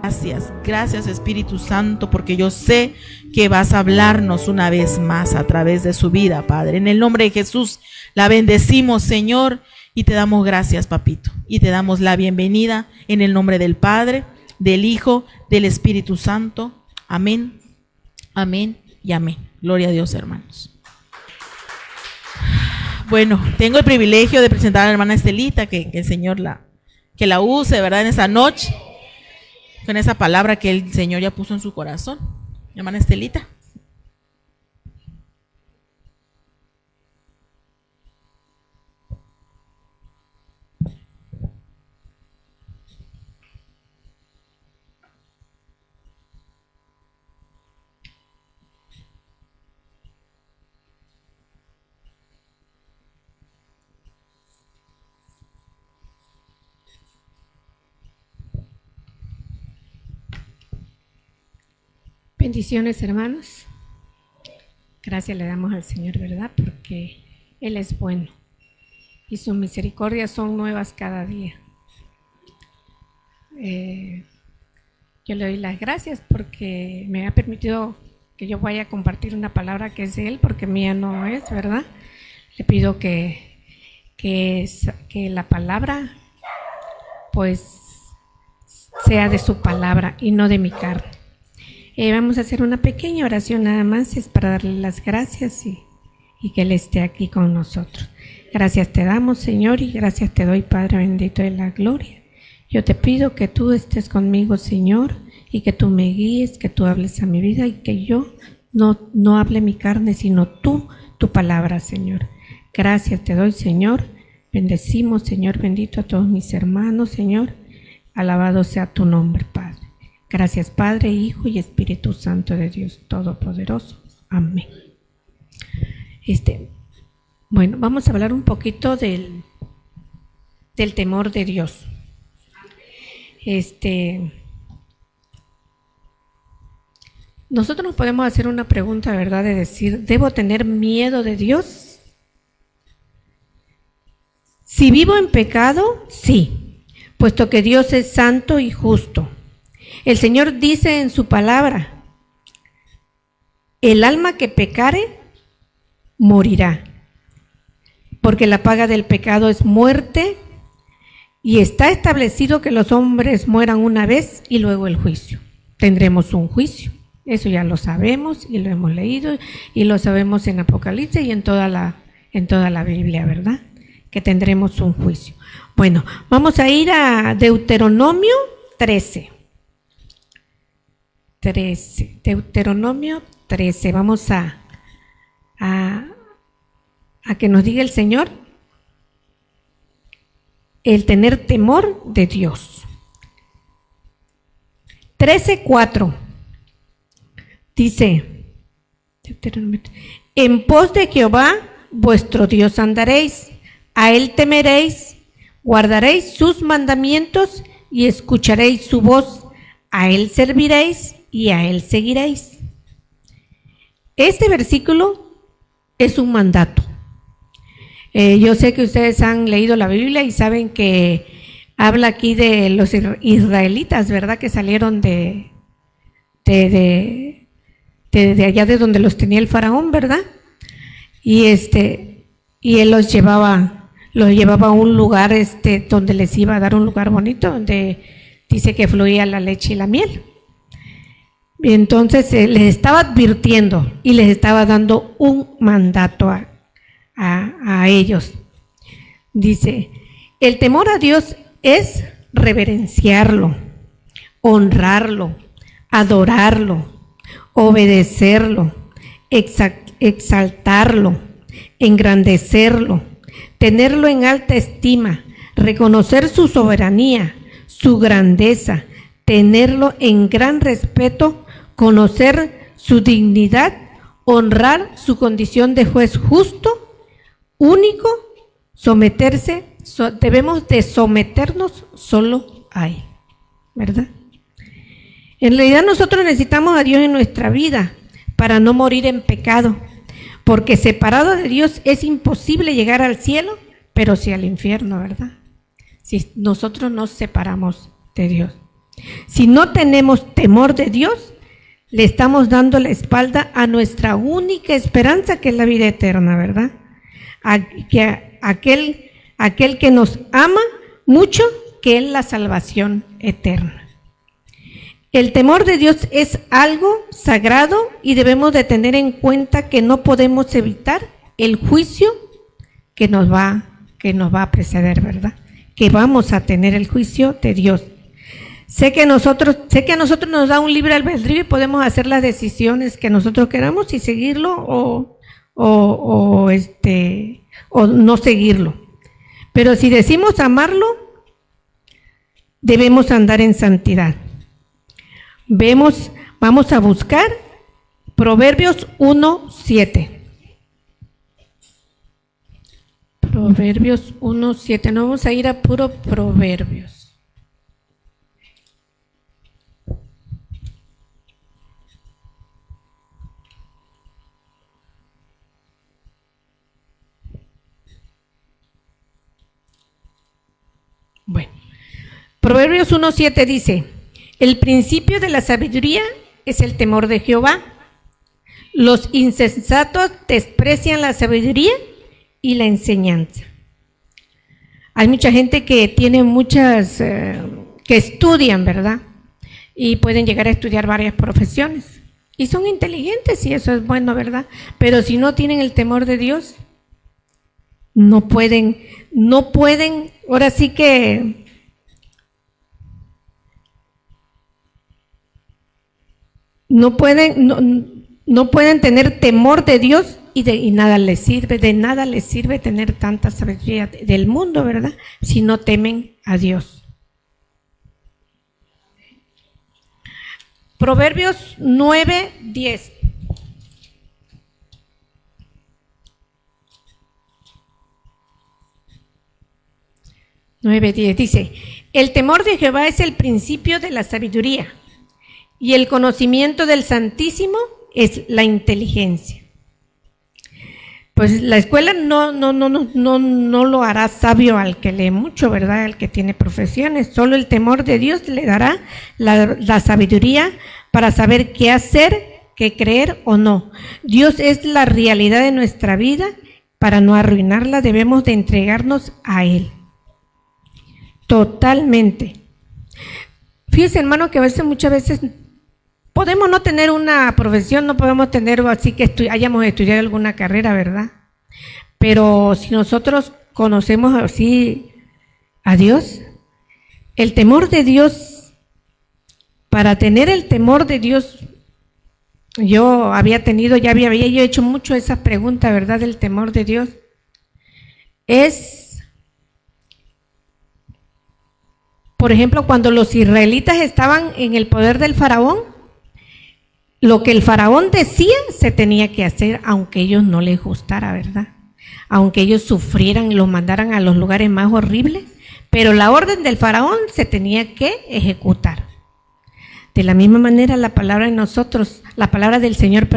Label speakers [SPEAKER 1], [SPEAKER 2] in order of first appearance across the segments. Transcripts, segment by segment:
[SPEAKER 1] Gracias, gracias Espíritu Santo, porque yo sé que vas a hablarnos una vez más a través de su vida, Padre. En el nombre de Jesús la bendecimos, Señor, y te damos gracias, Papito. Y te damos la bienvenida en el nombre del Padre, del Hijo, del Espíritu Santo. Amén, amén y amén. Gloria a Dios, hermanos. Bueno, tengo el privilegio de presentar a la hermana Estelita, que el Señor que la use, ¿verdad? En esta noche, con esa palabra que el Señor ya puso en su corazón. Hermana Estelita.
[SPEAKER 2] Bendiciones, hermanos. Gracias le damos al Señor, ¿verdad? Porque Él es bueno y sus misericordias son nuevas cada día. Yo le doy las gracias porque me ha permitido que yo vaya a compartir una palabra que es de Él, porque mía no es, ¿verdad? Le pido que la palabra pues sea de su palabra y no de mi carne. Vamos a hacer una pequeña oración nada más, es para darle las gracias y que Él esté aquí con nosotros. Gracias te damos, Señor, y gracias te doy, Padre bendito de la gloria. Yo te pido que tú estés conmigo, Señor, y que tú me guíes, que tú hables a mi vida y que yo no hable mi carne, sino tu palabra, Señor. Gracias te doy, Señor. Bendecimos, Señor bendito, a todos mis hermanos, Señor. Alabado sea tu nombre, Padre. Gracias, Padre, Hijo y Espíritu Santo de Dios Todopoderoso. Amén. Bueno, vamos a hablar un poquito del temor de Dios. Nosotros nos podemos hacer una pregunta, ¿verdad? De decir, ¿debo tener miedo de Dios? Si vivo en pecado, sí, puesto que Dios es santo y justo. El Señor dice en su palabra, el alma que pecare, morirá, porque la paga del pecado es muerte, y está establecido que los hombres mueran una vez y luego el juicio. Tendremos un juicio, eso ya lo sabemos y lo hemos leído y lo sabemos en Apocalipsis y en toda la Biblia, ¿verdad? Que tendremos un juicio. Bueno, vamos a ir a Deuteronomio 13. Deuteronomio 13. Vamos a que nos diga el Señor el tener temor de Dios. 13:4 dice: en pos de Jehová vuestro Dios andaréis, a Él temeréis, guardaréis sus mandamientos y escucharéis su voz, a Él serviréis y a Él seguiréis. Este versículo es un mandato. Yo sé que ustedes han leído la Biblia y saben que habla aquí de los israelitas, ¿verdad? Que salieron de allá de donde los tenía el faraón, ¿verdad? Y él los llevaba a un lugar donde les iba a dar un lugar bonito, donde dice que fluía la leche y la miel. Y entonces les estaba advirtiendo y les estaba dando un mandato a ellos. Dice, el temor a Dios es reverenciarlo, honrarlo, adorarlo, obedecerlo, exaltarlo, engrandecerlo, tenerlo en alta estima, reconocer su soberanía, su grandeza, tenerlo en gran respeto, conocer su dignidad, honrar su condición de juez justo, único, debemos de someternos solo a Él, ¿verdad? En realidad nosotros necesitamos a Dios en nuestra vida para no morir en pecado, porque separado de Dios es imposible llegar al cielo, pero sí al infierno, ¿verdad? Si nosotros nos separamos de Dios. Si no tenemos temor de Dios, le estamos dando la espalda a nuestra única esperanza, que es la vida eterna, ¿verdad? Aquel que nos ama mucho, que es la salvación eterna. El temor de Dios es algo sagrado y debemos de tener en cuenta que no podemos evitar el juicio que nos va a preceder, ¿verdad? Que vamos a tener el juicio de Dios. Sé que a nosotros nos da un libre albedrío y podemos hacer las decisiones que nosotros queramos y seguirlo o no seguirlo. Pero si decimos amarlo, debemos andar en santidad. Vamos a buscar Proverbios 1:7. Proverbios 1:7. No vamos a ir a puro Proverbios. Bueno, Proverbios 1:7 dice: el principio de la sabiduría es el temor de Jehová. Los insensatos desprecian la sabiduría y la enseñanza. Hay mucha gente que tiene que estudian, ¿verdad? Y pueden llegar a estudiar varias profesiones. Y son inteligentes y eso es bueno, ¿verdad? Pero si no tienen el temor de Dios, no pueden, ahora sí que no pueden tener temor de Dios y nada les sirve, de nada les sirve tener tanta sabiduría del mundo, ¿verdad? Si no temen a Dios. Proverbios 9:10. Dice: el temor de Jehová es el principio de la sabiduría, y el conocimiento del Santísimo es la inteligencia. Pues la escuela no lo hará sabio al que lee mucho, ¿verdad? Al que tiene profesiones. Solo el temor de Dios le dará la sabiduría para saber qué hacer, qué creer o no. Dios es la realidad de nuestra vida. Para no arruinarla debemos de entregarnos a Él. Totalmente. Fíjese, hermano, que muchas veces podemos no tener una profesión, no podemos tener así que hayamos estudiado alguna carrera, ¿verdad? Pero si nosotros conocemos así a Dios, el temor de Dios, para tener el temor de Dios, yo había hecho mucho esa pregunta, ¿verdad? Del temor de Dios. Por ejemplo, cuando los israelitas estaban en el poder del faraón, lo que el faraón decía se tenía que hacer, aunque a ellos no les gustara, ¿verdad? Aunque ellos sufrieran y los mandaran a los lugares más horribles, pero la orden del faraón se tenía que ejecutar. De la misma manera, la palabra del Señor,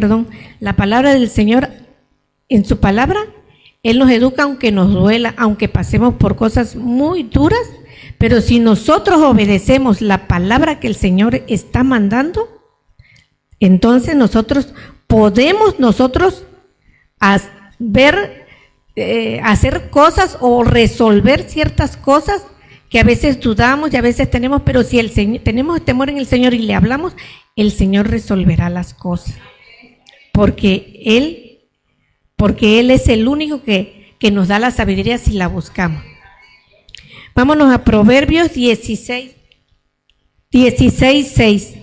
[SPEAKER 2] en su palabra, Él nos educa aunque nos duela, aunque pasemos por cosas muy duras, pero si nosotros obedecemos la palabra que el Señor está mandando, entonces nosotros podemos hacer cosas o resolver ciertas cosas que a veces dudamos y a veces tenemos, pero si tenemos temor en el Señor y le hablamos, el Señor resolverá las cosas, porque Él es el único que nos da la sabiduría si la buscamos. Vámonos a Proverbios 16:6.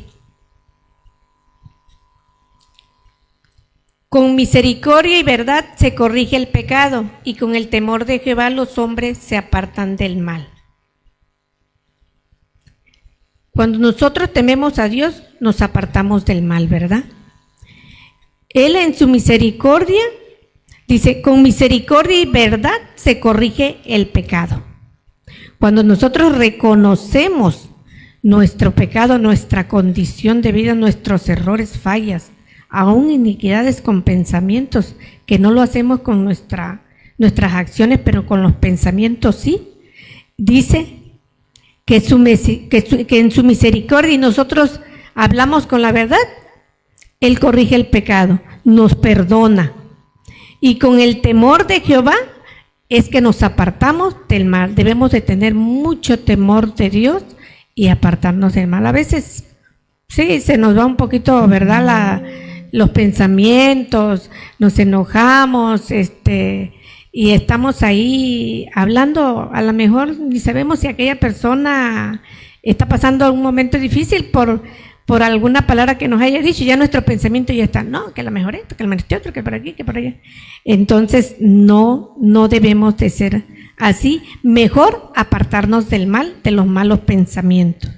[SPEAKER 2] Con misericordia y verdad se corrige el pecado, y con el temor de Jehová los hombres se apartan del mal. Cuando nosotros tememos a Dios, nos apartamos del mal, ¿verdad? Él en su misericordia, dice, con misericordia y verdad se corrige el pecado. Cuando nosotros reconocemos nuestro pecado, nuestra condición de vida, nuestros errores, fallas, aún iniquidades con pensamientos, que no lo hacemos con nuestras acciones, pero con los pensamientos sí, dice que en su misericordia y nosotros hablamos con la verdad, Él corrige el pecado, nos perdona. Y con el temor de Jehová es que nos apartamos del mal. Debemos de tener mucho temor de Dios y apartarnos del mal. A veces, sí, se nos va un poquito, ¿verdad? Los pensamientos, nos enojamos, y estamos ahí hablando, a lo mejor ni sabemos si aquella persona está pasando un momento difícil por alguna palabra que nos haya dicho, ya nuestro pensamiento ya está, no, que a lo mejor esto, que a lo mejor otro, que por aquí, que por allá. Entonces, no debemos de ser así. Mejor apartarnos del mal, de los malos pensamientos.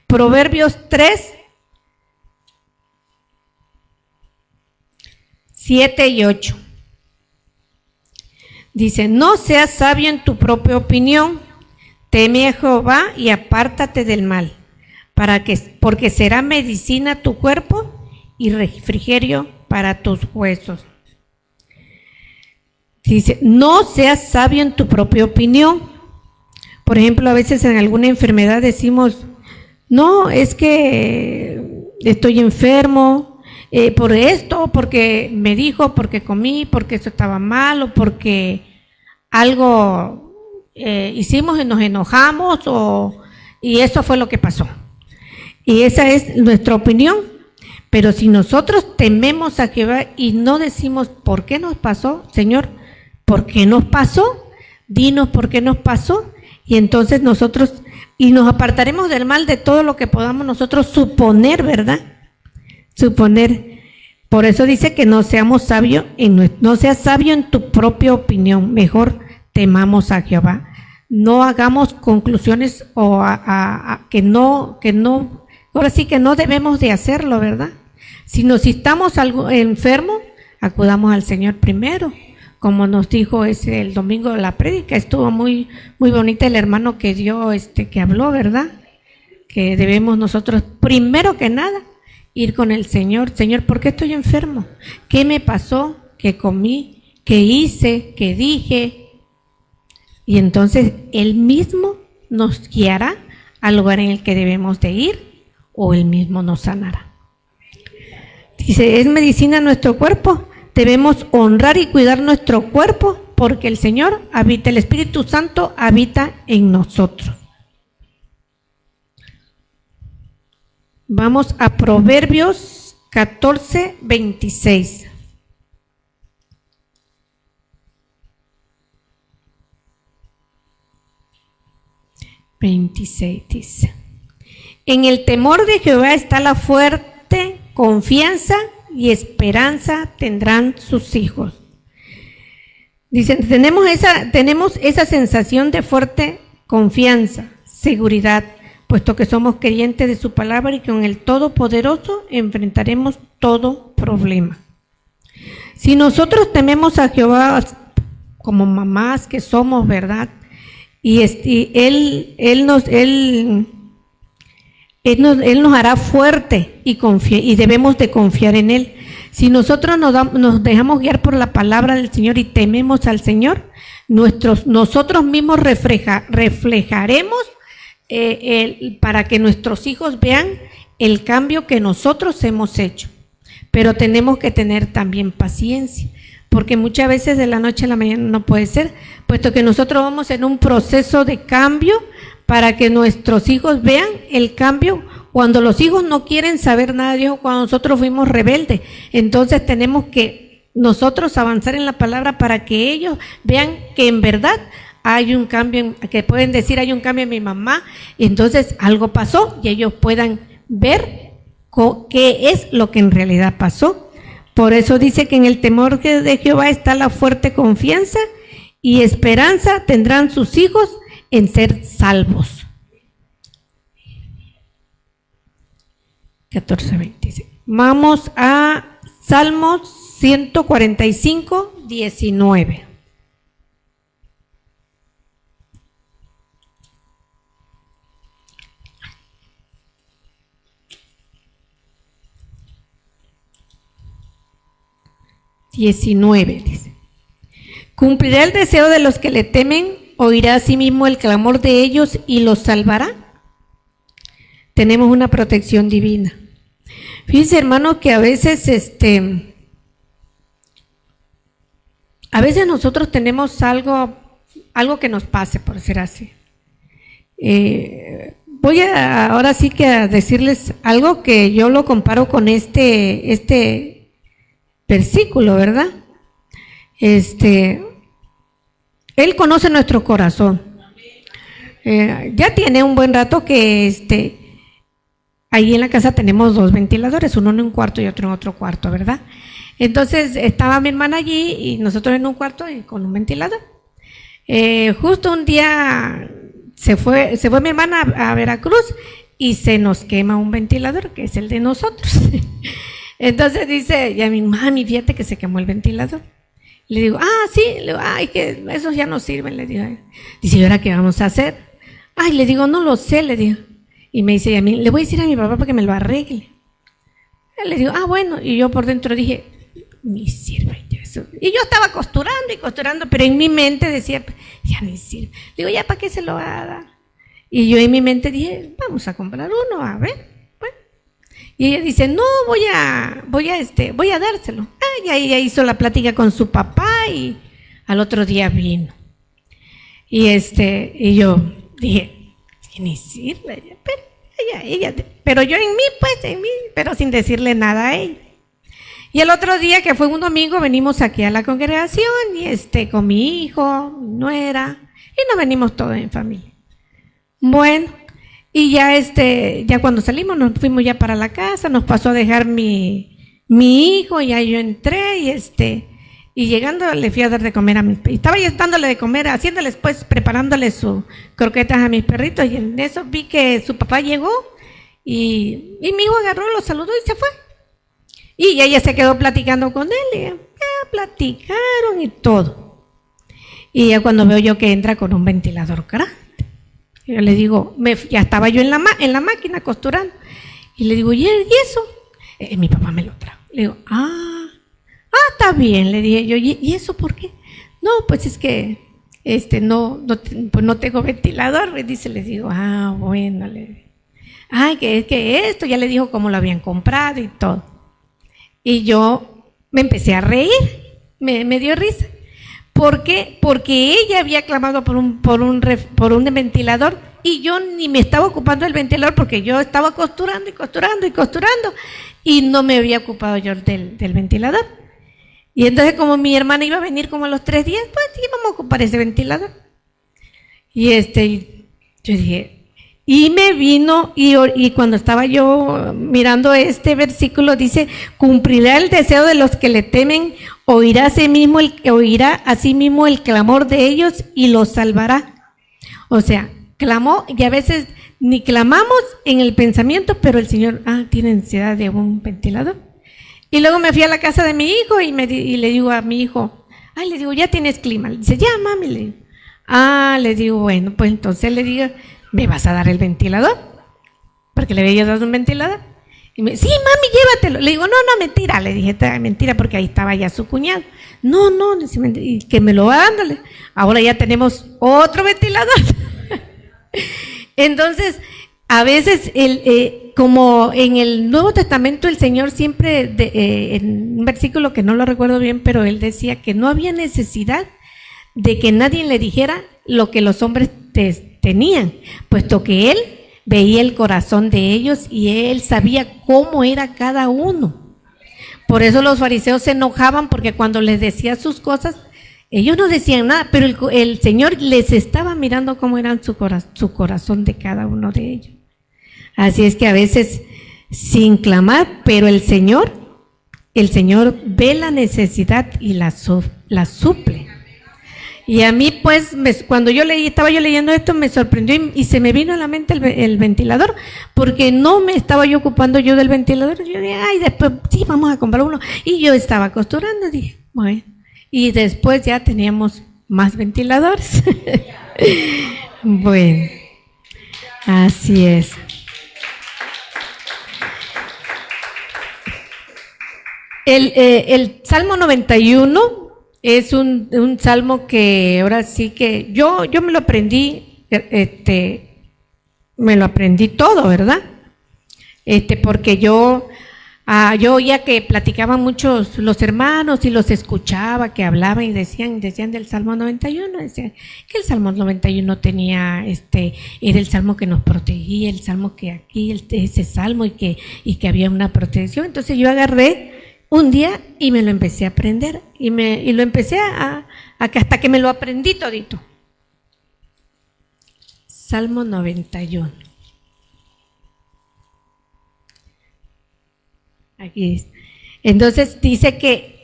[SPEAKER 2] Proverbios 3, 7 y 8. Dice, no seas sabio en tu propia opinión, teme a Jehová y apártate del mal, porque será medicina a tu cuerpo y refrigerio para tus huesos. Dice, no seas sabio en tu propia opinión. Por ejemplo, a veces en alguna enfermedad decimos, no, es que estoy enfermo, por esto, porque me dijo, porque comí, porque eso estaba mal, o porque algo hicimos y nos enojamos, y eso fue lo que pasó. Y esa es nuestra opinión. Pero si nosotros tememos a Jehová y no decimos por qué nos pasó, Señor, ¿por qué nos pasó? Dinos por qué nos pasó. Y entonces nosotros, y nos apartaremos del mal de todo lo que podamos nosotros suponer, ¿verdad? Suponer. Por eso dice que no seamos sabios, no seas sabio en tu propia opinión, mejor temamos a Jehová. No hagamos conclusiones que no, ahora sí que no debemos de hacerlo, ¿verdad? Si estamos enfermos, acudamos al Señor primero, como nos dijo el domingo de la prédica. Estuvo muy, muy bonita el hermano que dio, que habló, ¿verdad? Que debemos nosotros, primero que nada, ir con el Señor. Señor, ¿por qué estoy enfermo? ¿Qué me pasó? ¿Qué comí? ¿Qué hice? ¿Qué dije? Y entonces Él mismo nos guiará al lugar en el que debemos de ir, o Él mismo nos sanará. Dice, es medicina nuestro cuerpo. Debemos honrar y cuidar nuestro cuerpo, porque el Señor habita, el Espíritu Santo habita en nosotros. Vamos a Proverbios 14, 26. Dice, en el temor de Jehová está la fuerte confianza y esperanza tendrán sus hijos. Dicen, tenemos esa sensación de fuerte confianza, seguridad, puesto que somos creyentes de su palabra y con el Todopoderoso enfrentaremos todo problema. Si nosotros tememos a Jehová como mamás que somos, ¿verdad? Y Él nos hará fuerte y debemos de confiar en Él. Si nosotros nos dejamos guiar por la palabra del Señor y tememos al Señor, nosotros mismos reflejaremos para que nuestros hijos vean el cambio que nosotros hemos hecho. Pero tenemos que tener también paciencia, porque muchas veces de la noche a la mañana no puede ser, puesto que nosotros vamos en un proceso de cambio para que nuestros hijos vean el cambio. Cuando los hijos no quieren saber nada de Dios, cuando nosotros fuimos rebeldes, entonces tenemos que nosotros avanzar en la palabra para que ellos vean que en verdad hay un cambio, que pueden decir hay un cambio en mi mamá, y entonces algo pasó y ellos puedan ver qué es lo que en realidad pasó. Por eso dice que en el temor de Jehová está la fuerte confianza y esperanza tendrán sus hijos en ser salvos. 14:26. Vamos a Salmos 145, 19. Dice, cumplirá el deseo de los que le temen oirá asimismo el clamor de ellos y los salvará. Tenemos una protección divina. Fíjense, hermanos, que a veces nosotros tenemos algo que nos pase, por decir así. Voy ahora sí que a decirles algo que yo lo comparo con este versículo, ¿verdad? Él conoce nuestro corazón. Ya tiene un buen rato que ahí en la casa tenemos 2 ventiladores, uno en un cuarto y otro en otro cuarto, ¿verdad? Entonces estaba mi hermana allí y nosotros en un cuarto y con un ventilador. Justo un día se fue mi hermana a Veracruz y se nos quema un ventilador, que es el de nosotros. Entonces dice, ya mi mami, fíjate que se quemó el ventilador. Le digo, sí, le digo, ay, que esos ya no sirven, le digo. Dice, ¿y ahora qué vamos a hacer? Ay, le digo, no lo sé, le digo. Y me dice a mí, le voy a decir a mi papá para que me lo arregle. Le digo, bueno, y yo por dentro dije, ni sirve ya eso. Y yo estaba costurando, pero en mi mente decía, ya ni sirve. Le digo, ¿ya para qué se lo va a dar? Y yo en mi mente dije, vamos a comprar uno, a ver. Bueno. Y ella dice, no, voy a dárselo. Y ahí ella hizo la plática con su papá y al otro día vino. Y yo dije, ni sirve ya, pero yo en mí, pero sin decirle nada a ella. Y el otro día, que fue un domingo, venimos aquí a la congregación y con mi hijo, mi nuera, y nos venimos todos en familia. Bueno, y ya cuando salimos, nos fuimos ya para la casa, nos pasó a dejar mi hijo, ya yo entré y llegando le fui a dar de comer a mis perritos. Estaba yo dándole de comer, haciéndoles pues, preparándole sus croquetas a mis perritos, y en eso vi que su papá llegó y mi hijo agarró, lo saludó y se fue. Y ella se quedó platicando con él, y ya platicaron y todo. Y ya cuando veo yo que entra con un ventilador grande, yo le digo, ya estaba yo en la máquina costurando, y le digo, ¿y eso? Mi papá me lo trajo. Le digo, está bien, le dije yo, ¿y eso por qué? No, pues es que no tengo ventilador, me dice, le digo, bueno, le digo, que esto, ya le dijo cómo lo habían comprado y todo. Y yo me empecé a reír, me dio risa. ¿Por qué? Porque ella había clamado por un ventilador y yo ni me estaba ocupando del ventilador porque yo estaba costurando y no me había ocupado yo del ventilador. Y entonces, como mi hermana iba a venir como a los 3 días, pues íbamos a ocupar ese ventilador. Y yo dije, y me vino, y cuando estaba yo mirando este versículo, dice, cumplirá el deseo de los que le temen, oirá asimismo el clamor de ellos y los salvará. O sea, clamó, y a veces ni clamamos en el pensamiento, pero el Señor, tiene necesidad de un ventilador. Y luego me fui a la casa de mi hijo y le digo a mi hijo, le digo, ¿ya tienes clima? Le dice, ya, mami, le digo. Le digo, bueno, pues entonces le digo, ¿me vas a dar el ventilador? Porque le había dado un ventilador. Y me dice, sí, mami, llévatelo. Le digo, no, mentira. Le dije, mentira, porque ahí estaba ya su cuñado. No, y que me lo va dándole. Ahora ya tenemos otro ventilador. Entonces, a veces, como en el Nuevo Testamento, el Señor siempre, en un versículo que no lo recuerdo bien, pero Él decía que no había necesidad de que nadie le dijera lo que los hombres tenían, puesto que Él veía el corazón de ellos y Él sabía cómo era cada uno. Por eso los fariseos se enojaban, porque cuando les decía sus cosas, ellos no decían nada, pero el Señor les estaba mirando cómo era su corazón de cada uno de ellos. Así es que a veces, sin clamar, pero el Señor ve la necesidad y la suple. Y a mí, pues, cuando estaba yo leyendo esto, me sorprendió y se me vino a la mente el ventilador, porque no me estaba yo ocupando yo del ventilador. Yo dije, después, sí, vamos a comprar uno. Y yo estaba costurando, dije, bueno. Y después ya teníamos más ventiladores. Bueno, así es. El Salmo 91 es un salmo que ahora sí que yo me lo aprendí, me lo aprendí todo, ¿verdad? Porque yo oía que platicaban muchos los hermanos y los escuchaba que hablaban y decían del Salmo 91, decían que el Salmo 91 tenía, era el Salmo que nos protegía, el Salmo que aquí, ese Salmo y que había una protección. Entonces yo agarré un día y me lo empecé a aprender y lo empecé hasta que me lo aprendí todito. Salmo 91. Aquí es. Entonces dice que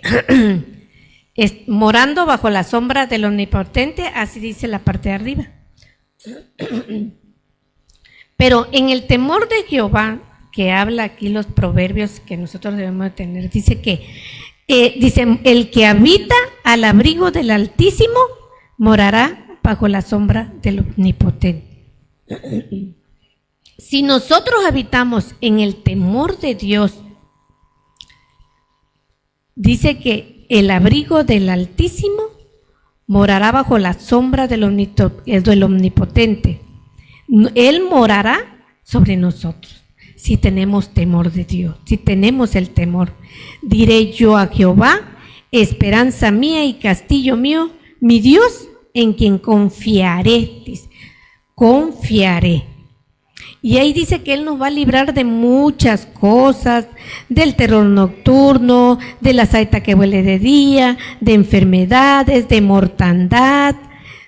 [SPEAKER 2] morando bajo la sombra del Omnipotente, así dice la parte de arriba. Pero en el temor de Jehová, que habla aquí los proverbios que nosotros debemos de tener, dice que dice, el que habita al abrigo del Altísimo morará bajo la sombra del Omnipotente. Si nosotros habitamos en el temor de Dios, dice que el abrigo del Altísimo morará bajo la sombra del Omnipotente. Él morará sobre nosotros. Si tenemos temor de Dios, si tenemos el temor, diré yo a Jehová, esperanza mía y castillo mío, mi Dios en quien confiaré, dice, confiaré. Y ahí dice que Él nos va a librar de muchas cosas, del terror nocturno, de la saeta que huele de día, de enfermedades, de mortandad,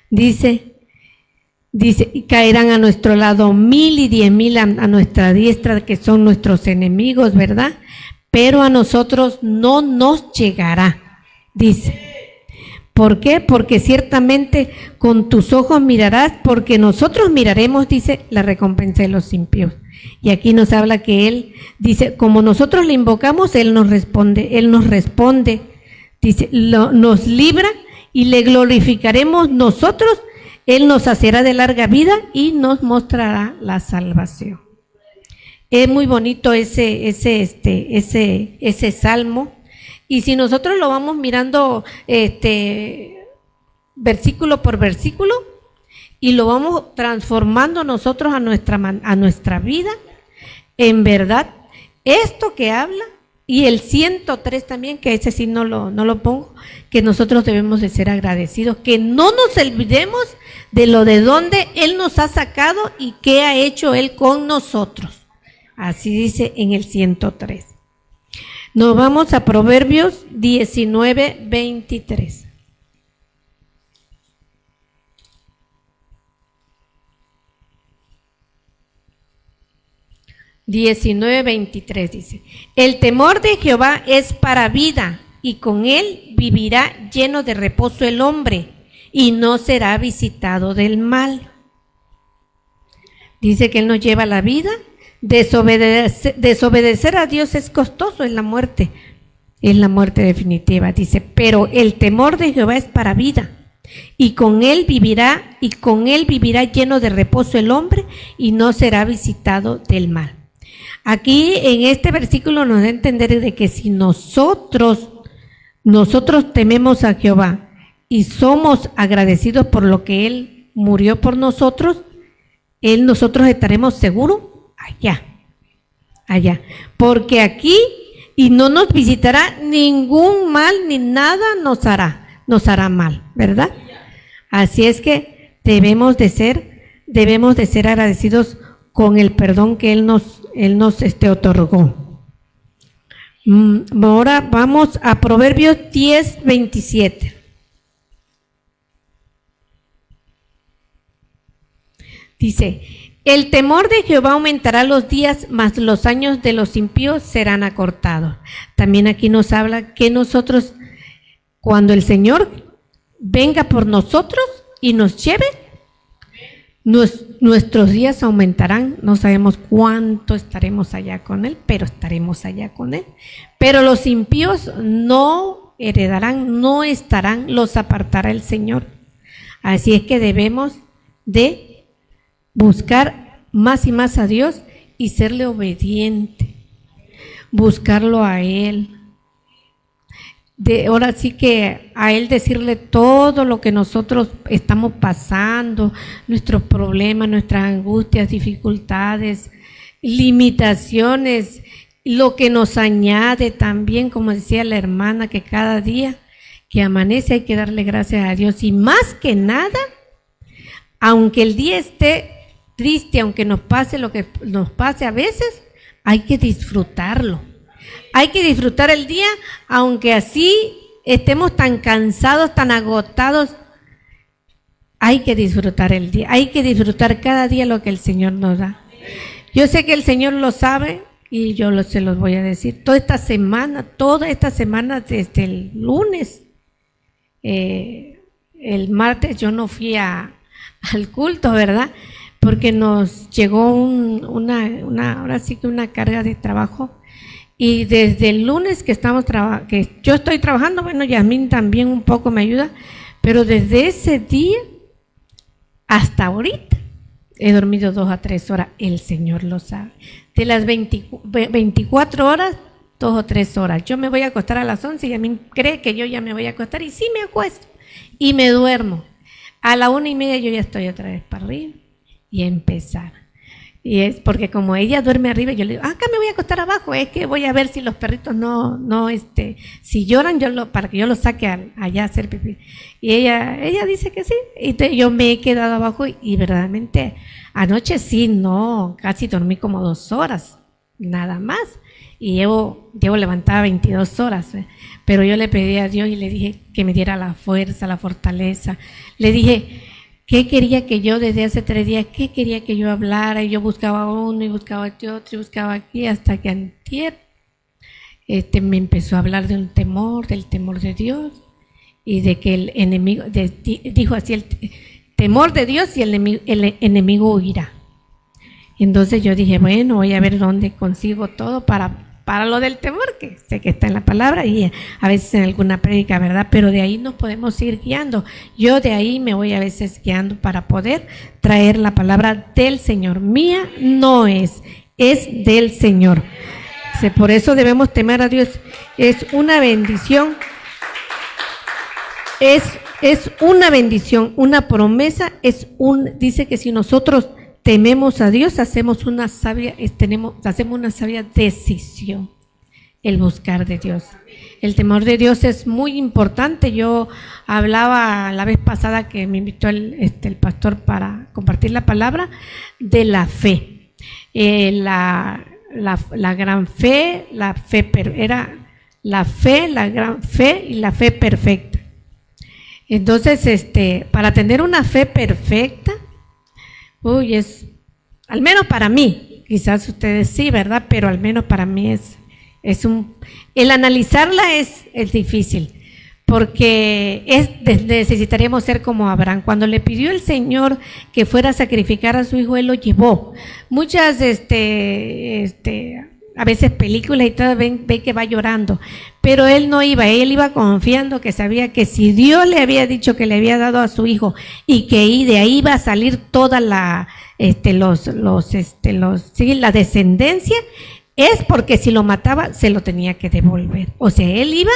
[SPEAKER 2] dice, y caerán a nuestro lado 1000 y 10,000 a nuestra diestra, que son nuestros enemigos, ¿verdad? Pero a nosotros no nos llegará, dice. ¿Por qué? Porque ciertamente con tus ojos mirarás, porque nosotros miraremos, dice, la recompensa de los impíos. Y aquí nos habla que Él, dice, como nosotros le invocamos, Él nos responde, dice, nos libra y le glorificaremos nosotros. Él nos hacerá de larga vida y nos mostrará la salvación. Es muy bonito ese salmo. Y si nosotros lo vamos mirando versículo por versículo y lo vamos transformando nosotros a nuestra vida, en verdad, esto que habla, y el 103 también, que ese sí no lo pongo, que nosotros debemos de ser agradecidos, que no nos olvidemos de lo de donde Él nos ha sacado y qué ha hecho Él con nosotros. Así dice en el 103. Nos vamos a Proverbios 19:23. Dice, el temor de Jehová es para vida, y con él vivirá lleno de reposo el hombre, y no será visitado del mal. Dice que Él nos lleva la vida. Desobedecer a Dios es costoso, es la muerte definitiva. Dice, pero el temor de Jehová es para vida, y con él vivirá lleno de reposo el hombre, y no será visitado del mal. Aquí en este versículo nos da a entender de que si nosotros tememos a Jehová y somos agradecidos por lo que Él murió por nosotros, nosotros estaremos seguros allá, porque aquí y no nos visitará ningún mal, ni nada nos hará mal, ¿verdad? Así es que debemos de ser agradecidos con el perdón que Él nos otorgó. Ahora vamos a Proverbios 10:27. Dice, el temor de Jehová aumentará los días, mas los años de los impíos serán acortados. También aquí nos habla que nosotros, cuando el Señor venga por nosotros y nos lleve, nuestros días aumentarán. No sabemos cuánto estaremos allá con Él, pero estaremos allá con Él. Pero los impíos no heredarán, no estarán, los apartará el Señor. Así es que debemos de buscar más y más a Dios y serle obediente, buscarlo a Él, ahora sí que a Él decirle todo lo que nosotros estamos pasando, nuestros problemas, nuestras angustias, dificultades, limitaciones, lo que nos añade también, como decía la hermana, que cada día que amanece hay que darle gracias a Dios. Y más que nada, aunque el día esté triste, aunque nos pase lo que nos pase a veces, hay que disfrutarlo. Hay que disfrutar el día, aunque así estemos tan cansados, tan agotados. Hay que disfrutar el día, hay que disfrutar cada día lo que el Señor nos da. Yo sé que el Señor lo sabe y yo se los voy a decir. Toda esta semana, desde el lunes, el martes yo no fui al culto, ¿verdad? Porque nos llegó ahora sí que una carga de trabajo. Y desde el lunes que yo estoy trabajando, bueno, Yasmín también un poco me ayuda, pero desde ese día hasta ahorita he dormido 2 a 3 horas, el Señor lo sabe. De las 24 horas, 2 o 3 horas. Yo me voy a acostar a las 11 y Yasmín cree que yo ya me voy a acostar y sí me acuesto y me duermo. A la 1:30 yo ya estoy otra vez para arriba y empezar. Y es porque como ella duerme arriba, yo le digo, acá me voy a acostar abajo, es que voy a ver si los perritos si lloran, para que yo los saque allá a hacer pipí. Y ella dice que sí, y yo me he quedado abajo y verdaderamente anoche sí, casi dormí como 2 horas, nada más. Y llevo levantada 22 horas, pero yo le pedí a Dios y le dije que me diera la fuerza, la fortaleza. Le dije, ¿qué quería que yo desde hace 3 días, qué quería que yo hablara? Y yo buscaba uno y buscaba otro y buscaba aquí hasta que antier me empezó a hablar del temor de Dios y de que el enemigo, dijo así, el temor de Dios y el enemigo huirá. Entonces yo dije, bueno, voy a ver dónde consigo todo para lo del temor, que sé que está en la palabra y a veces en alguna prédica, ¿verdad? Pero de ahí nos podemos ir guiando. Yo de ahí me voy a veces guiando para poder traer la palabra del Señor. Mía no es del Señor. Por eso debemos temer a Dios. Es una bendición. Es una bendición, una promesa. Dice que si nosotros tememos a Dios, hacemos una sabia decisión, el buscar de Dios. El temor de Dios es muy importante. Yo hablaba la vez pasada que me invitó el pastor para compartir la palabra de la fe. La gran fe, era la fe, la gran fe y la fe perfecta. Entonces, para tener una fe perfecta, al menos para mí, quizás ustedes sí, ¿verdad? Pero al menos para mí el analizarla es difícil, porque necesitaríamos ser como Abraham. Cuando le pidió el Señor que fuera a sacrificar a su hijo, él lo llevó. Muchas, a veces películas y todo, ven que va llorando, pero él no iba, él iba confiando, que sabía que si Dios le había dicho que le había dado a su hijo y que de ahí iba a salir toda la descendencia, es porque si lo mataba se lo tenía que devolver. O sea, él iba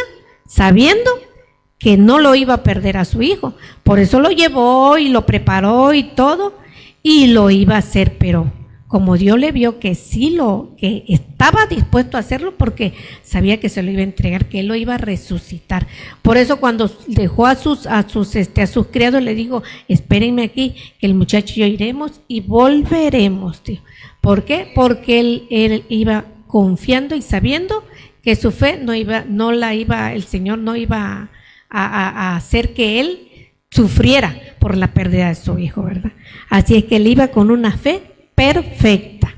[SPEAKER 2] sabiendo que no lo iba a perder a su hijo, por eso lo llevó y lo preparó y todo, y lo iba a hacer, pero como Dios le vio que que estaba dispuesto a hacerlo, porque sabía que se lo iba a entregar, que él lo iba a resucitar. Por eso cuando dejó a sus criados, le dijo, espérenme aquí, que el muchacho y yo iremos y volveremos, tío. ¿Por qué? Porque él iba confiando y sabiendo que su fe el Señor no iba a hacer que él sufriera por la pérdida de su hijo, ¿verdad? Así es que él iba con una fe perfecta.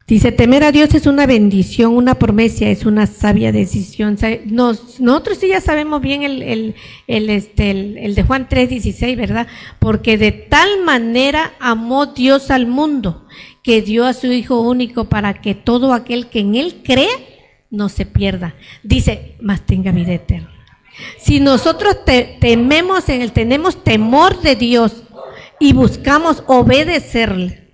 [SPEAKER 2] Dice, temer a Dios es una bendición, una promesa, es una sabia decisión. Nosotros sí ya sabemos bien el de Juan 3:16, ¿verdad? Porque de tal manera amó Dios al mundo, que dio a su Hijo único para que todo aquel que en Él cree no se pierda. Dice, mas tenga vida eterna. Si nosotros tenemos temor de Dios y buscamos obedecerle,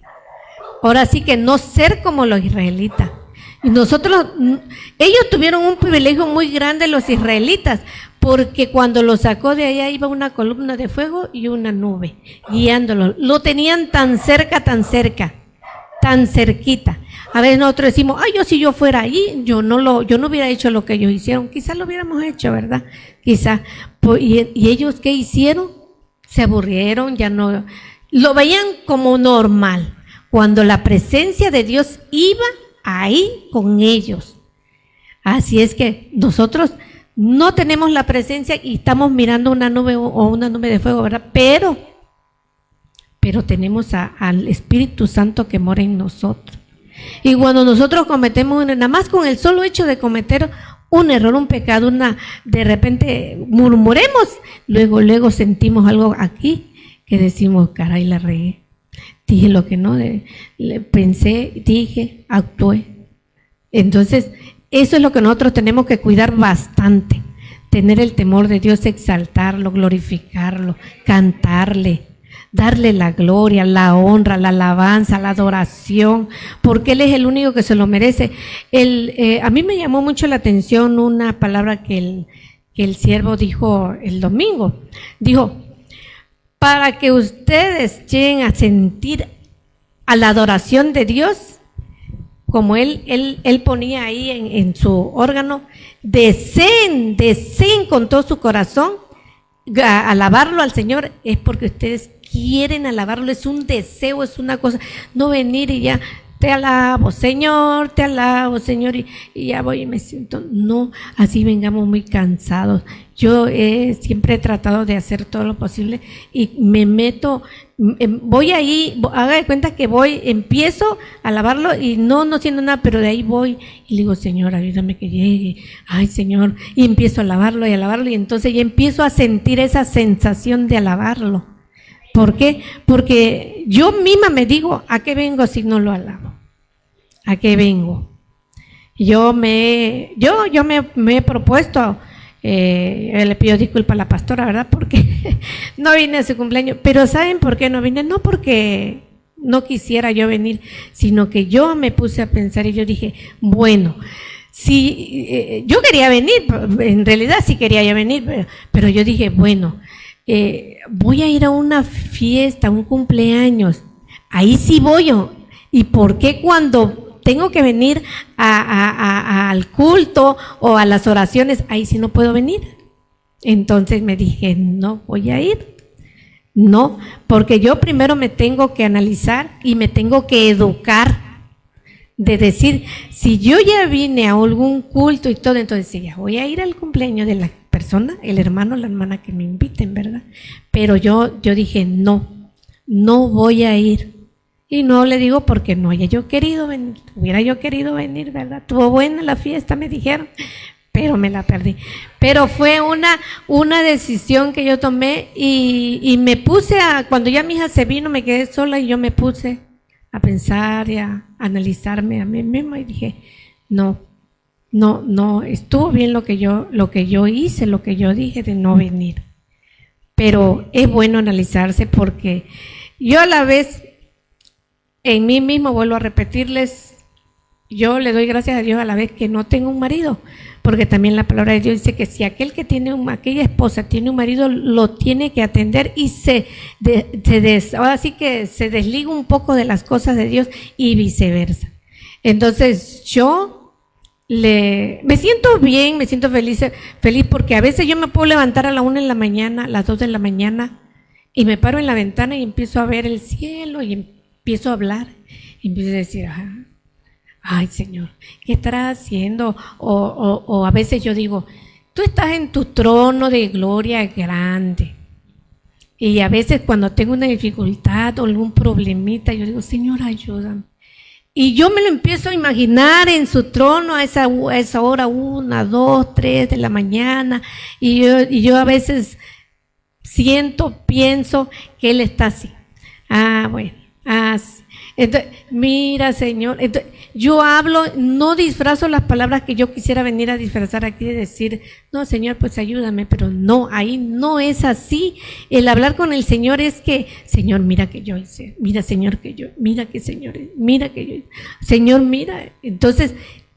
[SPEAKER 2] ahora sí que no ser como los israelitas. Y nosotros, ellos tuvieron un privilegio muy grande, los israelitas, porque cuando los sacó de allá iba una columna de fuego y una nube guiándolos. Lo tenían tan cerca, tan cerquita. A veces nosotros decimos, ay, si yo fuera ahí, yo no hubiera hecho lo que ellos hicieron. Quizás lo hubiéramos hecho, ¿verdad? Quizás. Y ellos, ¿qué hicieron? Se aburrieron, ya no, lo veían como normal. Cuando la presencia de Dios iba ahí con ellos. Así es que nosotros no tenemos la presencia y estamos mirando una nube o una nube de fuego, ¿verdad? Pero tenemos al Espíritu Santo que mora en nosotros. Y cuando nosotros cometemos, nada más con el solo hecho de cometer un error, un pecado, de repente murmuremos, luego sentimos algo aquí que decimos, caray, la regué. Dije lo que no, pensé, dije, actué. Entonces, eso es lo que nosotros tenemos que cuidar bastante. Tener el temor de Dios, exaltarlo, glorificarlo, cantarle, darle la gloria, la honra, la alabanza, la adoración, porque Él es el único que se lo merece. A mí me llamó mucho la atención una palabra que el siervo dijo el domingo. Dijo, para que ustedes lleguen a sentir a la adoración de Dios, como él ponía ahí en su órgano, deseen con todo su corazón a alabarlo al Señor, es porque ustedes quieren alabarlo, es un deseo, es una cosa, no venir y ya, te alabo Señor, y ya voy y me siento, no, así vengamos muy cansados. Yo siempre he tratado de hacer todo lo posible y me meto, voy ahí, haga de cuenta que empiezo a alabarlo y no siento nada, pero de ahí voy y le digo, Señor, ayúdame que llegue, ay Señor, y empiezo a alabarlo y entonces ya empiezo a sentir esa sensación de alabarlo. ¿Por qué? Porque yo misma me digo, ¿a qué vengo si no lo alabo? ¿A qué vengo? Yo me he propuesto, le pido disculpas a la pastora, ¿verdad? Porque no vine a su cumpleaños, pero ¿saben por qué no vine? No porque no quisiera yo venir, sino que yo me puse a pensar y yo dije, bueno, si yo quería venir, en realidad sí quería yo venir, pero yo dije, bueno, voy a ir a una fiesta, un cumpleaños, ahí sí voy yo. ¿Y por qué cuando tengo que venir al culto o a las oraciones, ahí sí no puedo venir? Entonces me dije, no voy a ir. No, porque yo primero me tengo que analizar y me tengo que educar. De decir, si yo ya vine a algún culto y todo, entonces sí, ya voy a ir al cumpleaños de la persona, el hermano o la hermana que me inviten, ¿verdad? Pero yo dije, no voy a ir. Y no le digo porque no haya yo querido venir, hubiera yo querido venir, ¿verdad? Estuvo buena la fiesta, me dijeron, pero me la perdí. Pero fue una decisión que yo tomé y me puse cuando ya mi hija se vino, me quedé sola y yo me puse a pensar y a analizarme a mí misma y dije, no, estuvo bien lo que yo hice, lo que yo dije de no venir. Pero es bueno analizarse porque yo a la vez, en mí mismo, vuelvo a repetirles, yo le doy gracias a Dios a la vez que no tengo un marido, porque también la palabra de Dios dice que si aquella esposa tiene un marido, lo tiene que atender y ahora sí que se desliga un poco de las cosas de Dios y viceversa. Entonces yo me siento bien, me siento feliz porque a veces yo me puedo levantar a la 1 de la mañana, a las 2 de la mañana y me paro en la ventana y empiezo a ver el cielo y empiezo a hablar y empiezo a decir, ay Señor, ¿qué estarás haciendo? O a veces yo digo, tú estás en tu trono de gloria grande. Y a veces cuando tengo una dificultad o algún problemita, yo digo, Señor, ayúdame. Y yo me lo empiezo a imaginar en su trono a esa hora 1, 2, 3 de la mañana. Y yo a veces pienso que Él está así. Bueno. Entonces, mira Señor, yo hablo, no disfrazo las palabras que yo quisiera venir a disfrazar aquí de decir, no Señor, pues ayúdame, pero no, ahí no es así. El hablar con el Señor es que, Señor, mira que yo hice, mira Señor que yo, mira que Señor, mira que yo, Señor, mira. Entonces,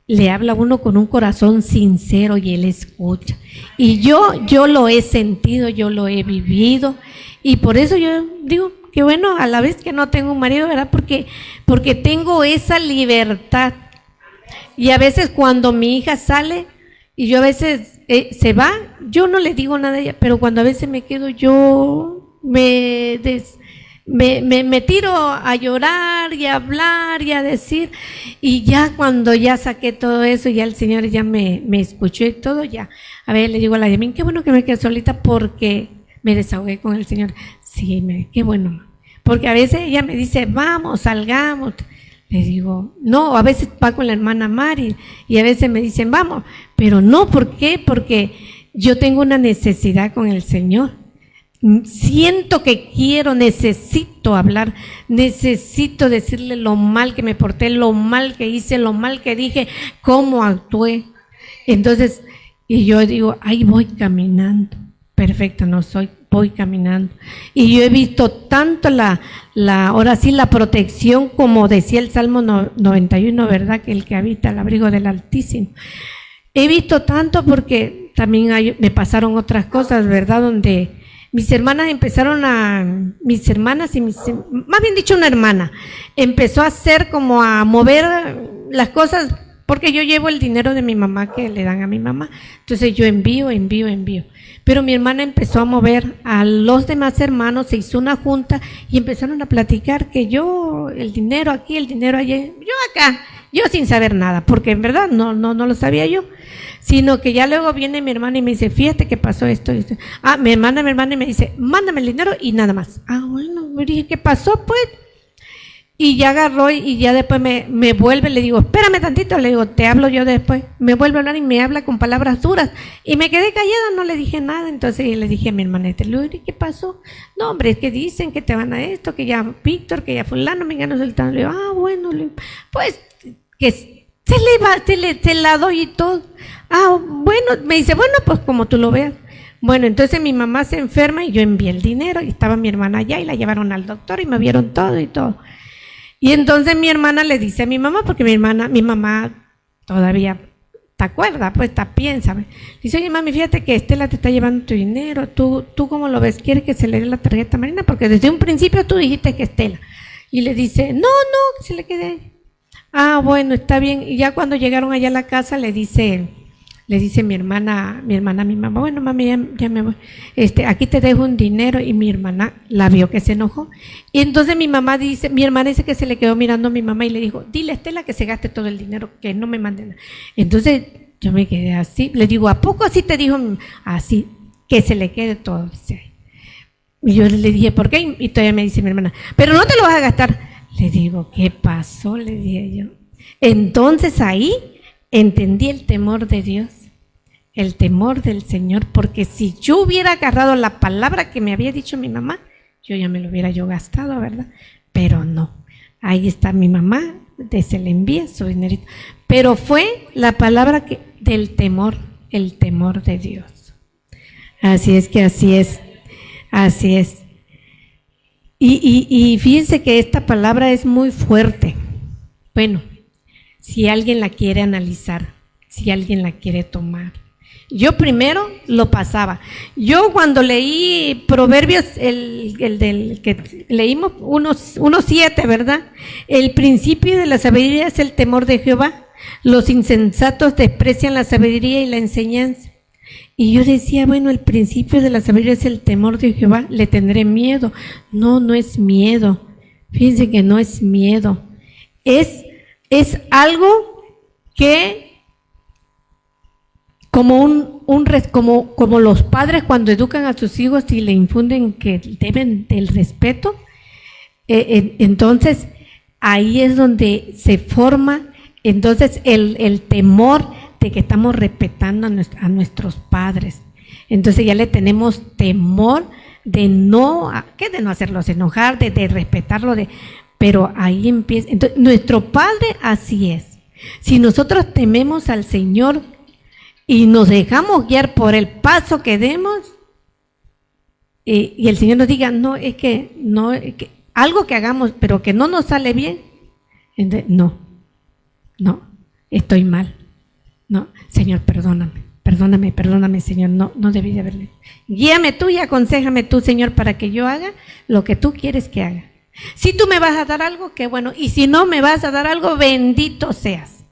[SPEAKER 2] le habla a uno con un corazón sincero y Él escucha. Y yo lo he sentido, yo lo he vivido, y por eso yo digo que bueno, a la vez que no tengo un marido, ¿verdad? Porque tengo esa libertad. Y a veces cuando mi hija sale y yo a veces se va, yo no le digo nada a ella, pero cuando a veces me quedo, yo me tiro a llorar y a hablar y a decir, y ya cuando ya saqué todo eso, ya el Señor ya me escuchó y todo, ya, a ver, le digo a la Yamin, qué bueno que me quedé solita porque me desahogué con el Señor. Sí, qué bueno, porque a veces ella me dice, vamos, salgamos. Le digo, no, a veces va con la hermana Mari y a veces me dicen, vamos, pero no, ¿por qué? Porque yo tengo una necesidad con el Señor. Siento que necesito hablar, necesito decirle lo mal que me porté, lo mal que hice, lo mal que dije, cómo actué. Entonces, y yo digo, ahí voy caminando, perfecto no soy, voy caminando. Y yo he visto tanto ahora sí la protección, como decía el Salmo 91, ¿verdad? Que el que habita al abrigo del Altísimo. He visto tanto porque también me pasaron otras cosas, ¿verdad? Donde mis hermanas más bien dicho una hermana, empezó a hacer como a mover las cosas, porque yo llevo el dinero de mi mamá que le dan a mi mamá, entonces yo envío, pero mi hermana empezó a mover a los demás hermanos, se hizo una junta y empezaron a platicar que yo, el dinero aquí, el dinero allá, yo acá, yo sin saber nada, porque en verdad no lo sabía yo. Sino que ya luego viene mi hermana y me dice, fíjate que pasó esto y esto. Mi hermana y me dice, mándame el dinero y nada más. Bueno, me dije, ¿qué pasó pues? Y ya agarró y ya después me vuelve, le digo, espérame tantito, le digo, te hablo yo después. Me vuelve a hablar y me habla con palabras duras. Y me quedé callada, no le dije nada. Entonces le dije a mi hermana, ¿qué pasó? No, hombre, es que dicen que te van a esto, que ya Víctor, que ya fulano, me ganó el Le digo, bueno, pues que se la doy y todo. Bueno, me dice, bueno, pues como tú lo veas. Bueno, entonces mi mamá se enferma y yo envié el dinero y estaba mi hermana allá y la llevaron al doctor y me vieron todo y todo. Y entonces mi hermana le dice a mi mamá, porque mi mamá todavía te acuerda, pues piensa. Dice, oye mami, fíjate que Estela te está llevando tu dinero, ¿tú cómo lo ves? ¿Quieres que se le dé la tarjeta Marina? Porque desde un principio tú dijiste que Estela. Y le dice, no, que se le quede ahí. Bueno, está bien. Y ya cuando llegaron allá a la casa le dice mi hermana a mi mamá, bueno mami, ya me voy, aquí te dejo un dinero. Y mi hermana la vio que se enojó. Y entonces mi hermana dice que se le quedó mirando a mi mamá y le dijo, dile a Estela que se gaste todo el dinero, que no me mande nada. Entonces yo me quedé así, le digo, ¿a poco así te dijo? Así, que se le quede todo. Y yo le dije, ¿por qué? Y todavía me dice mi hermana, pero no te lo vas a gastar. Le digo, ¿qué pasó? Le dije yo. Entonces ahí entendí el temor de Dios, el temor del Señor, porque si yo hubiera agarrado la palabra que me había dicho mi mamá, yo ya me lo hubiera yo gastado, ¿verdad? Pero no, ahí está mi mamá, se le envía su dinerito, pero fue la palabra del temor, el temor de Dios. Así es que así es. Y fíjense que esta palabra es muy fuerte. Bueno, si alguien la quiere analizar, si alguien la quiere tomar. Yo primero lo pasaba. Yo cuando leí Proverbios, el del que leímos, 1:7, ¿verdad? El principio de la sabiduría es el temor de Jehová. Los insensatos desprecian la sabiduría y la enseñanza. Y yo decía, bueno, el principio de la sabiduría es el temor de Jehová, le tendré miedo. No es miedo. Fíjense que no es miedo. Es algo que, como los padres cuando educan a sus hijos y le infunden que deben del respeto, entonces ahí es donde se forma entonces el temor de que estamos respetando a nuestros padres. Entonces ya le tenemos temor de no hacerlos enojar, de respetarlo, pero ahí empieza. Entonces, nuestro Padre así es. Si nosotros tememos al Señor y nos dejamos guiar por el paso que demos, y el Señor nos diga, es que algo que hagamos, pero que no nos sale bien, entonces, no. estoy mal. No, Señor, perdóname, Señor, no debí de haberle. Guíame tú y aconséjame tú, Señor, para que yo haga lo que tú quieres que haga. Si tú me vas a dar algo, qué bueno, y si no me vas a dar algo, bendito seas.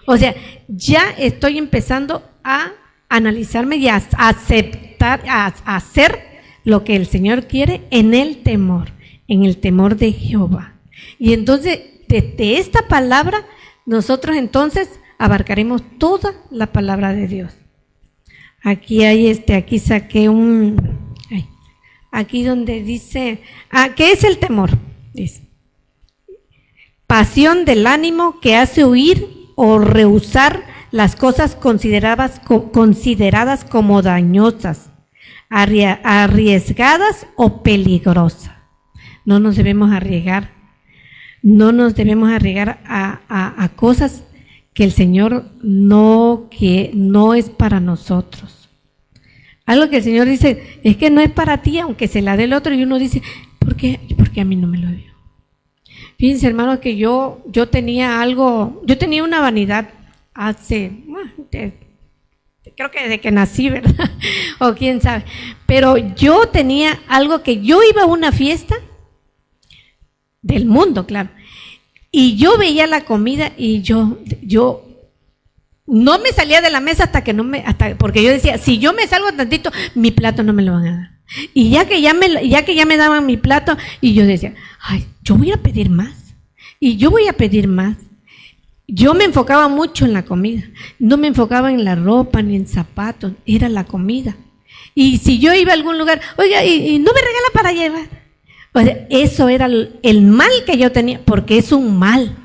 [SPEAKER 2] O sea, ya estoy empezando a analizarme y a aceptar, a hacer lo que el Señor quiere en el temor de Jehová. Y entonces, desde esta palabra, nosotros entonces abarcaremos toda la palabra de Dios. Aquí hay aquí saqué aquí donde dice, ¿qué es el temor? Dice, pasión del ánimo que hace huir o rehusar las cosas consideradas como dañosas, arriesgadas o peligrosas. No nos debemos arriesgar a cosas que el Señor que no es para nosotros. Algo que el Señor dice, es que no es para ti, aunque se la dé el otro, y uno dice, ¿por qué a mí no me lo dio? Fíjense, hermanos, que yo tenía una vanidad creo que desde que nací, ¿verdad? O quién sabe, pero yo tenía algo que yo iba a una fiesta del mundo, claro, y yo veía la comida y yo no me salía de la mesa porque yo decía, si yo me salgo tantito, mi plato no me lo van a dar. Y ya que ya me daban mi plato, y yo decía, ay, yo voy a pedir más, y yo voy a pedir más. Yo me enfocaba mucho en la comida, no me enfocaba en la ropa ni en zapatos, era la comida. Y si yo iba a algún lugar, oiga, y no me regala para llevar. O sea, eso era el mal que yo tenía, porque es un mal.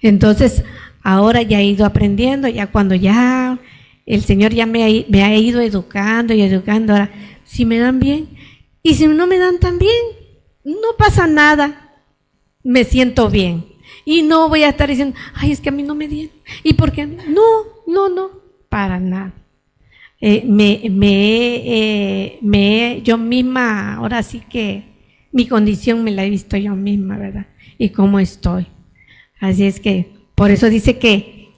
[SPEAKER 2] Entonces, ahora ya he ido aprendiendo, ya cuando ya el Señor ya me ha ido educando, ahora, si me dan bien, y si no me dan tan bien, no pasa nada, me siento bien. Y no voy a estar diciendo, ay, es que a mí no me dieron. ¿Y por qué? No, para nada. Yo misma, ahora sí que mi condición me la he visto yo misma, ¿verdad? Y cómo estoy. Así es que, por eso dice que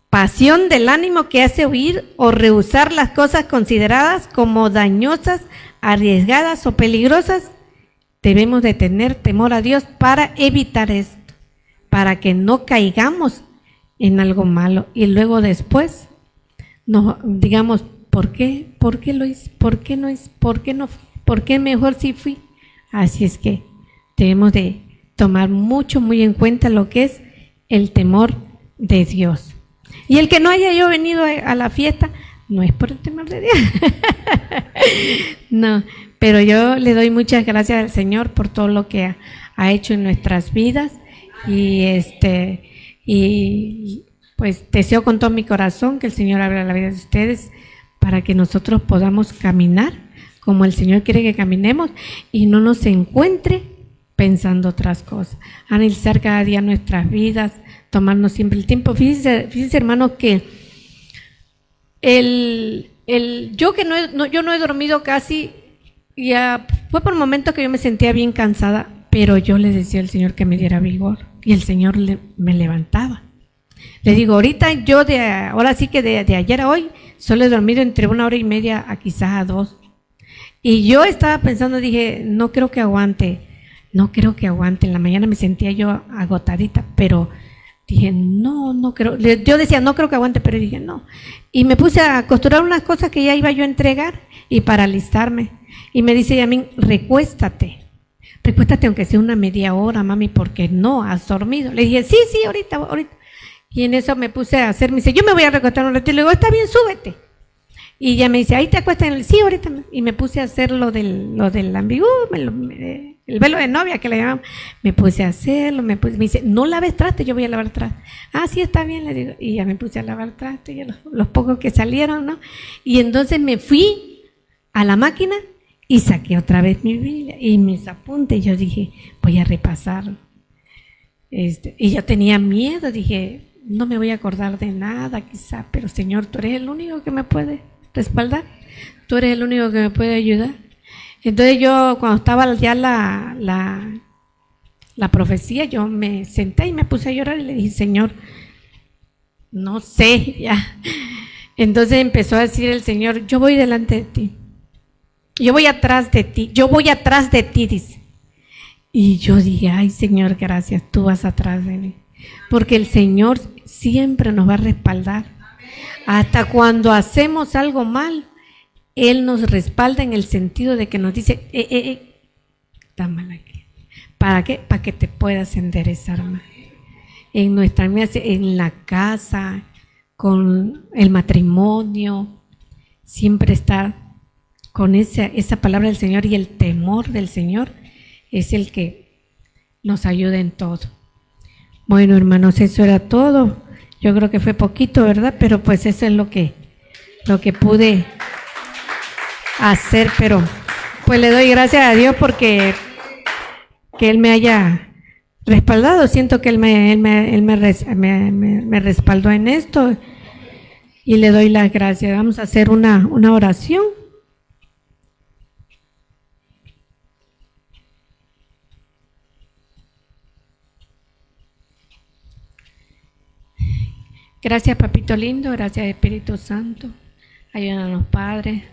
[SPEAKER 2] pasión del ánimo que hace huir o rehusar las cosas consideradas como dañosas, arriesgadas o peligrosas. Debemos de tener temor a Dios para evitar esto, para que no caigamos en algo malo y luego después nos digamos, ¿por qué lo hice? ¿Por qué no hice? ¿Por qué no? ¿Por qué mejor sí fui? Así es que debemos de tomar muy en cuenta lo que es el temor de Dios. Y el que no haya yo venido a la fiesta, no es por el temor de Dios. No, pero yo le doy muchas gracias al Señor por todo lo que ha hecho en nuestras vidas. Y pues deseo con todo mi corazón que el Señor abra la vida de ustedes para que nosotros podamos caminar como el Señor quiere que caminemos y no nos encuentre pensando otras cosas. Analizar cada día nuestras vidas, tomarnos siempre el tiempo. Fíjense hermanos, que yo no he dormido casi, ya fue por momentos que yo me sentía bien cansada, pero yo le decía al Señor que me diera vigor y el Señor me levantaba. Le digo, ahora sí que de ayer a hoy solo he dormido entre 1 hora y media a quizás a 2. Y yo estaba pensando, dije, no creo que aguante. En la mañana me sentía yo agotadita, pero dije, no creo. Yo decía, no creo que aguante, pero dije, no. Y me puse a costurar unas cosas que ya iba yo a entregar y para alistarme. Y me dice Yamín, recuéstate aunque sea una media hora, mami, porque no has dormido. Le dije, sí, ahorita. Y en eso me puse a hacer, me dice, yo me voy a recostar un ratito. Le digo, está bien, súbete. Y ella me dice, ahí te acuestas sí, ahorita. Y me puse a hacer lo del ambigú, el velo de novia que le llamamos. Me puse a hacerlo, me dice, no laves traste, yo voy a lavar traste. Ah, sí, está bien, le digo. Y ya me puse a lavar traste, y los pocos que salieron, ¿no? Y entonces me fui a la máquina y saqué otra vez mi Biblia y mis apuntes. Yo dije, voy a repasar. Y yo tenía miedo, dije, no me voy a acordar de nada quizá, pero Señor, tú eres el único que me puede respaldar, tú eres el único que me puede ayudar. Entonces yo, cuando estaba ya la la profecía, yo me senté y me puse a llorar y le dije, Señor, no sé, ya. Entonces empezó a decir el Señor, yo voy delante de ti, yo voy atrás de ti, dice. Y yo dije, ay Señor, gracias, tú vas atrás de mí. Porque el Señor siempre nos va a respaldar. Hasta cuando hacemos algo mal, Él nos respalda en el sentido de que nos dice, está mal aquí. ¿Para qué? Para que te puedas enderezar más. En nuestra vida, en la casa, con el matrimonio, siempre está con esa palabra del Señor, y el temor del Señor es el que nos ayuda en todo. Bueno, hermanos, eso era todo. Yo creo que fue poquito, ¿verdad? Pero pues eso es lo que pude hacer, pero pues le doy gracias a Dios porque que Él me haya respaldado. Siento que Él me respaldó en esto y le doy las gracias. Vamos a hacer una oración. Gracias, Papito lindo, gracias, Espíritu Santo. Ayúdanos, Padre,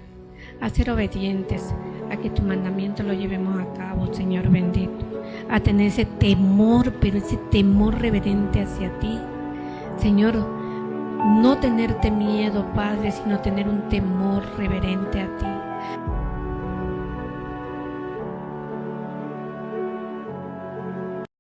[SPEAKER 2] a ser obedientes, a que tu mandamiento lo llevemos a cabo, Señor bendito. A tener ese temor, pero ese temor reverente hacia ti. Señor, no tenerte miedo, Padre, sino tener un temor reverente a ti.